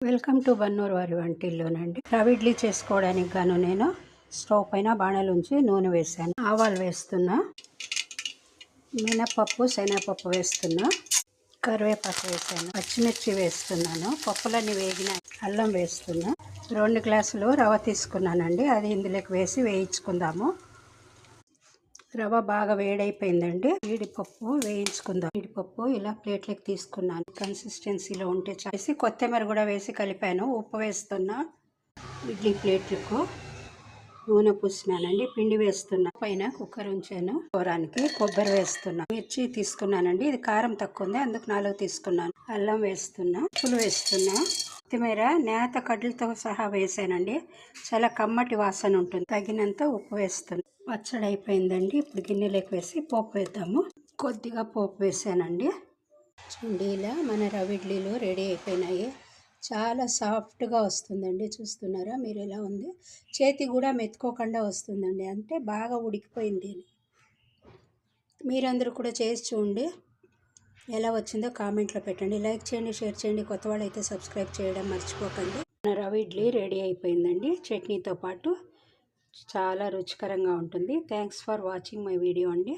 Welcome to Bannur వారి వంటిల్లోనండి. రవ ఇడ్లీ చేసుకోవడానికి గాను నేను స్టవ్ పైన బాణలు ఉంచి నూనె వేసాను. ఆవాలు వేస్తున్నా, మినపప్పు శనగపప్పు వేస్తున్నా, కరివేపాకు వేసాను, పచ్చిమిర్చి వేస్తున్నాను. పప్పులన్నీ వేగిన అల్లం వేస్తున్నా. 2 గ్లాసులు రవ తీసుకున్నానండి, అది ఇందులోకి వేసి వేయించుకుందాము. రవ బాగా వేడైపోయిందండి. జీడిపప్పు వేయించుకుందాం. జీడిపప్పు ఇలా ప్లేట్లోకి తీసుకున్నాను. కన్సిస్టెన్సీలో ఉంటే చేసి కొత్తిమీర కూడా వేసి కలిపాను. ఉప్పు వేస్తున్నా. ఇడ్లీ ప్లేట్లకు నూనె పూసినానండి. పిండి వేస్తున్నా. పైన కుక్కర్ ఉంచాను. కూరానికి కొబ్బరి వేస్తున్నా. మిర్చి తీసుకున్నానండి, ఇది కారం తక్కువ ఉంది అందుకు 4 తీసుకున్నాను. అల్లం వేస్తున్నా, పులు వేస్తున్నా. కొత్తిమీర నేత కడ్డలతో సహా వేసానండి, చాలా కమ్మటి వాసన ఉంటుంది. తగినంత ఉప్పు వేస్తున్నా. పచ్చడి అయిపోయిందండి. ఇప్పుడు గిన్నెలోకి వేసి పోపు వేద్దాము. కొద్దిగా పోపు వేసానండి. చూడండి, ఇలా మన రవ ఇడ్లీలు రెడీ అయిపోయినాయి. చాలా సాఫ్ట్గా వస్తుందండి. చూస్తున్నారా మీరు ఎలా ఉంది? చేతి కూడా మెత్తుకోకుండా వస్తుందండి, అంటే బాగా ఉడికిపోయింది. మీరందరూ కూడా చేసి చూడండి, ఎలా వచ్చిందో కామెంట్లో పెట్టండి. లైక్ చేయండి, షేర్ చేయండి. కొత్త వాళ్ళు అయితే సబ్స్క్రైబ్ చేయడం మర్చిపోకండి. మన రవ ఇడ్లీ రెడీ అయిపోయిందండి. చట్నీతో పాటు చాలా రుచికరంగా ఉంటుంది. Thanks for watching my video అండి.